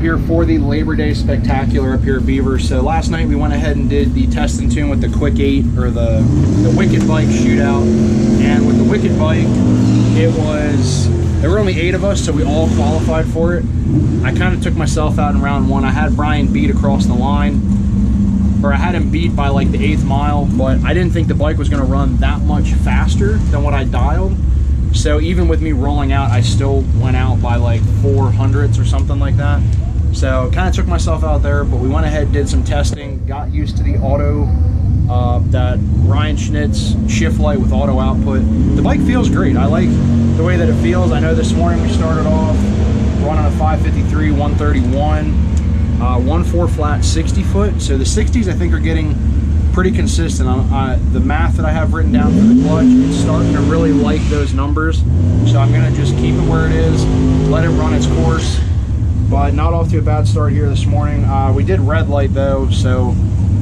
here for the Labor Day Spectacular up here at Beaver. So last night we went ahead and did the test and tune with the Quick 8, or the Wicked Bike shootout. And with the Wicked Bike, there were only 8 of us, so we all qualified for it. I kind of took myself out in round 1. I had Brian beat across the line, or I had him beat by like the 8th mile, but I didn't think the bike was going to run that much faster than what I dialed. So even with me rolling out, I still went out by like 400ths or something like that. So kind of took myself out there, but we went ahead, did some testing, got used to the auto, that Ryan Schnitz shift light with auto output. The bike feels great. I like the way that it feels. I know this morning we started off running a 553, 131, 1.4 flat 60 foot. So the 60s I think are getting pretty consistent. The math that I have written down for the clutch, it's starting to really like those numbers. So I'm gonna just keep it where it is, let it run its course. But not off to a bad start here this morning. We did red light though, so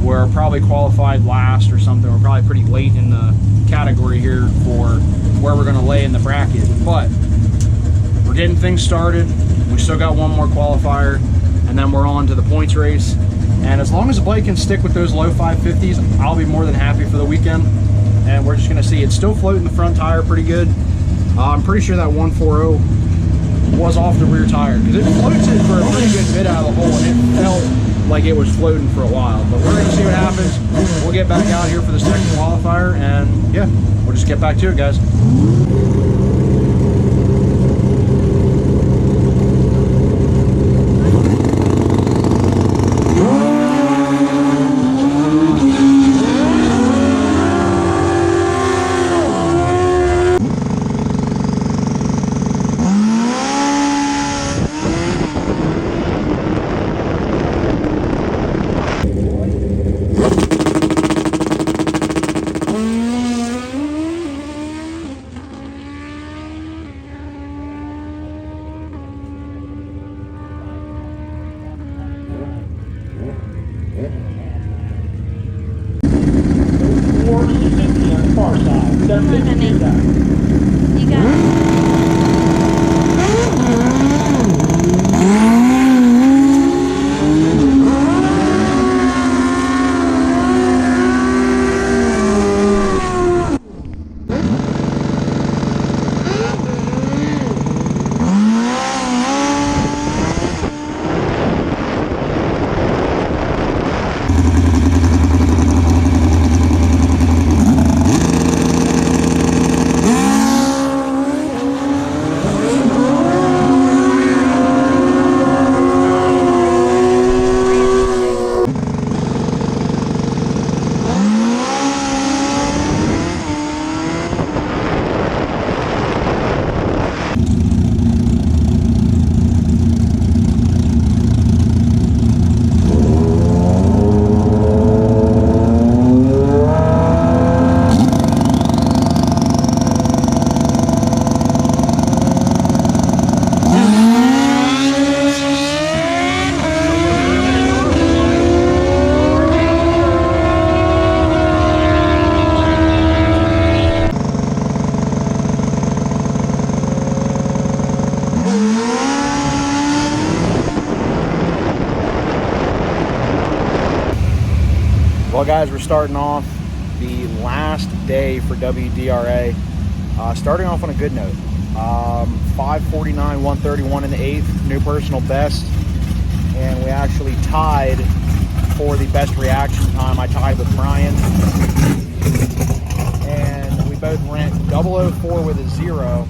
we're probably qualified last or something. We're probably pretty late in the category here for where we're gonna lay in the bracket. But we're getting things started. We still got one more qualifier, and then we're on to the points race. And as long as the bike can stick with those low 550s, I'll be more than happy for the weekend. And we're just gonna see. It's still floating the front tire pretty good. I'm pretty sure that 140 was off the rear tire, because it floats it for a pretty good bit out of the hole, and it felt like it was floating for a while. But we're gonna see what happens. We'll get back out here for the second qualifier, and yeah, we'll just get back to it, guys. Well, guys, we're starting off the last day for WDRA. Starting off on a good note. 5:49, 1:31 in the 8th, new personal best. And we actually tied for the best reaction time. I tied with Brian. And we both ran 004 with a 0.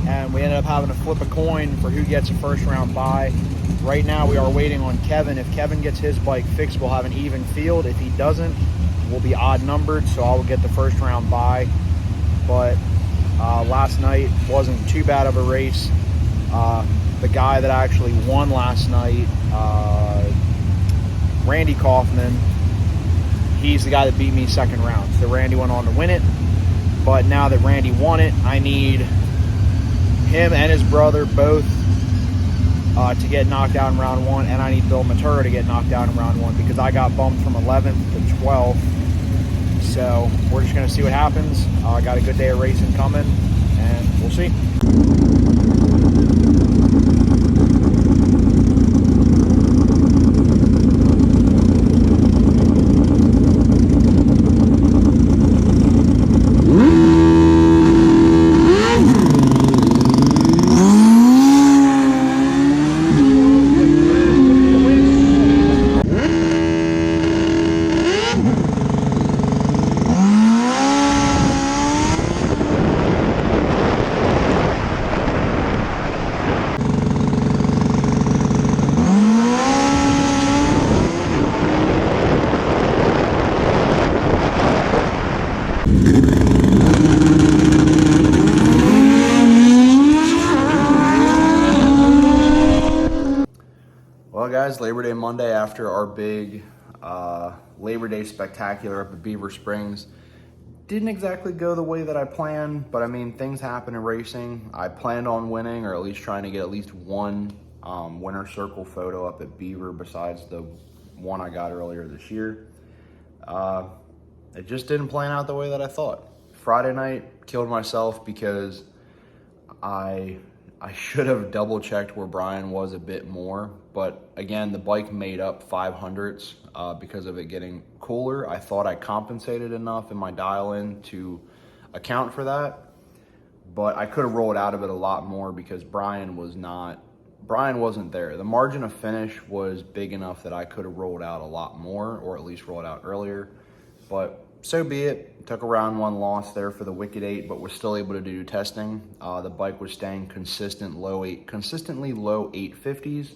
And we ended up having to flip a coin for who gets a first round bye. Right now we are waiting on Kevin. If Kevin gets his bike fixed, we'll have an even field. If he doesn't, we'll be odd numbered, so I will get the first round bye. But last night wasn't too bad of a race. The guy that actually won last night, Randy Kaufman, he's the guy that beat me second round. So Randy went on to win it. But now that Randy won it, I need him and his brother both to get knocked out in round 1, and I need Bill Venturo to get knocked out in round 1 because I got bumped from 11th to 12th. So we're just going to see what happens. I got a good day of racing coming, and we'll see. Well, guys, Labor Day Monday after our big Labor Day spectacular up at Beaver Springs. Didn't exactly go the way that I planned, but I mean, things happen in racing. I planned on winning, or at least trying to get at least one winner circle photo up at Beaver besides the one I got earlier this year. It just didn't plan out the way that I thought. Friday night, killed myself because I should have double checked where Brian was a bit more, but again, the bike made up 500ths because of it getting cooler. I thought I compensated enough in my dial-in to account for that, but I could have rolled out of it a lot more because Brian wasn't there. The margin of finish was big enough that I could have rolled out a lot more, or at least rolled out earlier, but so be it. Took a round one loss there for the Wicked 8, but was still able to do testing. The bike was staying consistently low 850s.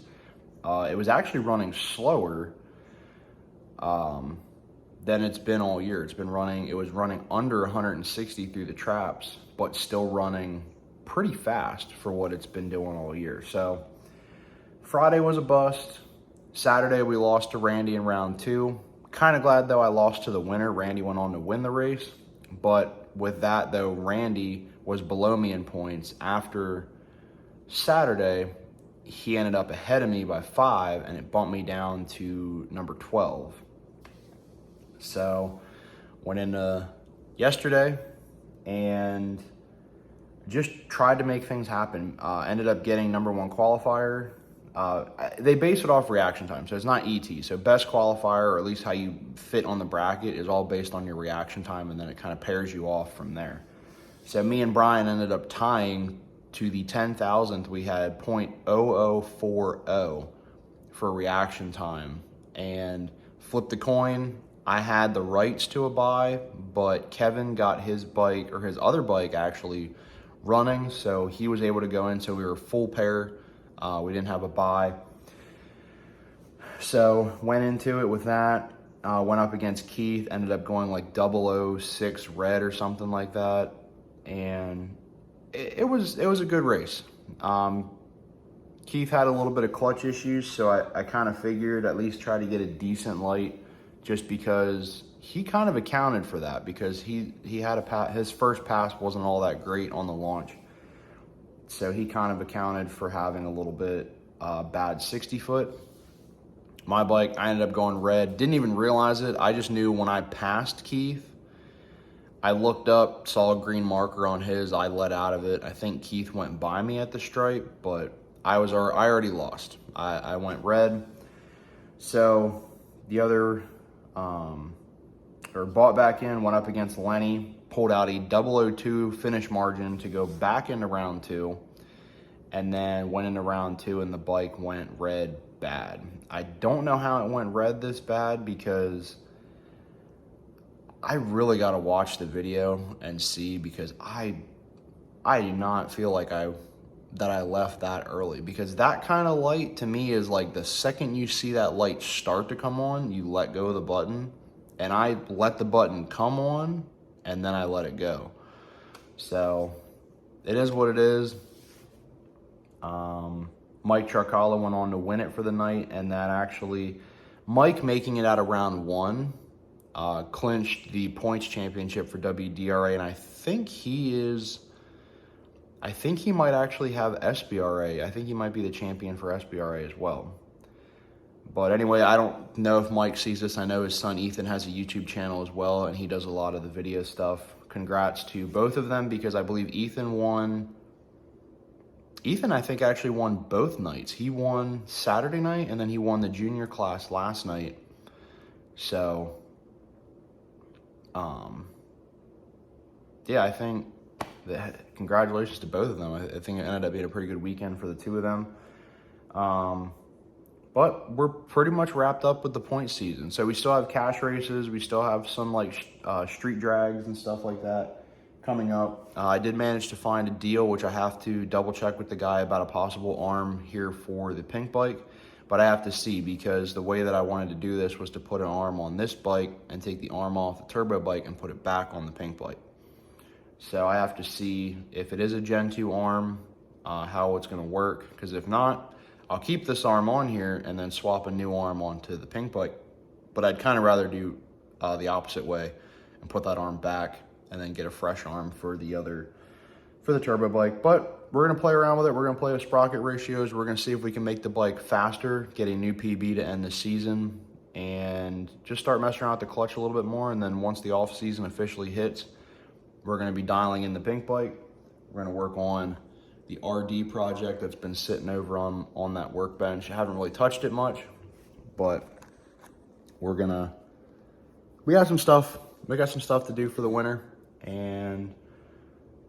It was actually running slower than it's been all year. It was running under 160 through the traps, but still running pretty fast for what it's been doing all year. So Friday was a bust. Saturday we lost to Randy in round 2. Kind of glad though I lost to the winner. Randy went on to win the race, but with that though, Randy was below me in points. After Saturday, he ended up ahead of me by 5, and it bumped me down to number 12. So went into yesterday and just tried to make things happen. Ended up getting number 1 qualifier. They base it off reaction time, so it's not ET. So best qualifier, or at least how you fit on the bracket, is all based on your reaction time, and then it kind of pairs you off from there. So me and Brian ended up tying to the 10,000th. We had .0040 for reaction time, and flipped the coin. I had the rights to a buy, but Kevin got his bike, or his other bike actually, running, so he was able to go in, so we were full pair. We didn't have a buy. So went into it with that. Went up against Keith, ended up going like 006 red or something like that. And it was a good race. Keith had a little bit of clutch issues, so I kind of figured at least try to get a decent light, just because he kind of accounted for that, because he had his first pass wasn't all that great on the launch. So he kind of accounted for having a little bit bad 60 foot. My bike, I ended up going red. Didn't even realize it. I just knew when I passed Keith, I looked up, saw a green marker on his. I let out of it. I think Keith went by me at the stripe, but I already lost. I went red. So the other, bought back in, went up against Lenny, pulled out a 002 finish margin to go back into round 2, and then went into round 2 and the bike went red bad. I don't know how it went red this bad, because I really got to watch the video and see, because I do not feel like that I left that early, because that kind of light to me is like the second you see that light start to come on, you let go of the button, and I let the button come on and then I let it go. So it is what it is. Mike Charcala went on to win it for the night, and that actually, Mike making it out of round 1, clinched the points championship for WDRA, and I think he might actually have SBRA. I think he might be the champion for SBRA as well. But anyway, I don't know if Mike sees this. I know his son Ethan has a YouTube channel as well, and he does a lot of the video stuff. Congrats to both of them, because I believe Ethan, I think, actually won both nights. He won Saturday night, and then he won the junior class last night. So, yeah, I think congratulations to both of them. I think it ended up being a pretty good weekend for the two of them. But we're pretty much wrapped up with the point season. So we still have cash races. We still have some street drags and stuff like that coming up. I did manage to find a deal, which I have to double check with the guy about a possible arm here for the pink bike. but I have to see, because the way that I wanted to do this was to put an arm on this bike and take the arm off the turbo bike and put it back on the pink bike. So I have to see if it is a Gen 2 arm, how it's gonna work, because if not, I'll keep this arm on here and then swap a new arm onto the pink bike. But I'd kind of rather do the opposite way and put that arm back and then get a fresh arm for the turbo bike. But we're gonna play around with it. We're gonna play with sprocket ratios. We're gonna see if we can make the bike faster, get a new PB to end the season, and just start messing around with the clutch a little bit more. And then once the off season officially hits, we're gonna be dialing in the pink bike. We're gonna work on the RD project that's been sitting over on that workbench. I haven't really touched it much, but we got some stuff to do for the winter and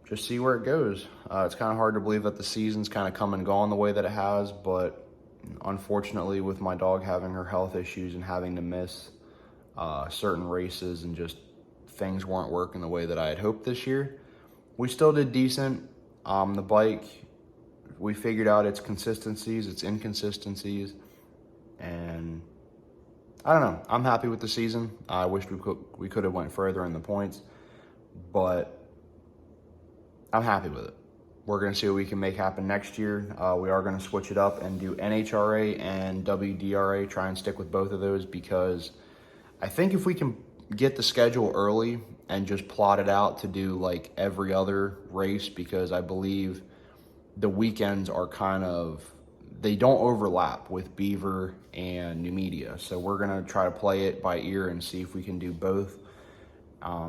just see where it goes. It's kind of hard to believe that the season's kind of come and gone the way that it has, but unfortunately with my dog having her health issues and having to miss certain races and just things weren't working the way that I had hoped this year, we still did decent. The bike, we figured out its consistencies, its inconsistencies, and I don't know. I'm happy with the season. I wish we could have went further in the points, but I'm happy with it. We're going to see what we can make happen next year. We are going to switch it up and do NHRA and WDRA, try and stick with both of those, because I think if we can get the schedule early and just plot it out to do like every other race, because I believe the weekends are they don't overlap with Beaver and New Media. So we're gonna try to play it by ear and see if we can do both.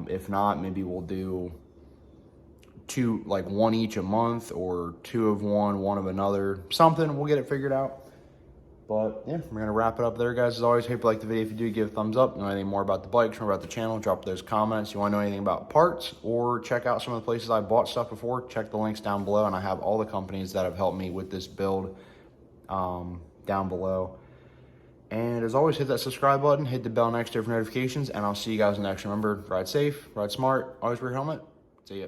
If not, maybe we'll do two, like one each a month, or two of one of another, something. We'll get it figured out. But yeah, we're gonna wrap it up there, guys. As always, hope you like the video. If you do, give a thumbs up. Know anything more about the bikes, more about the channel, drop those comments. You wanna know anything about parts, or check out some of the places I bought stuff before, check the links down below, and I have all the companies that have helped me with this build down below. And as always, hit that subscribe button, hit the bell next to for notifications, and I'll see you guys in the next. Remember, ride safe, ride smart, always wear your helmet. See ya.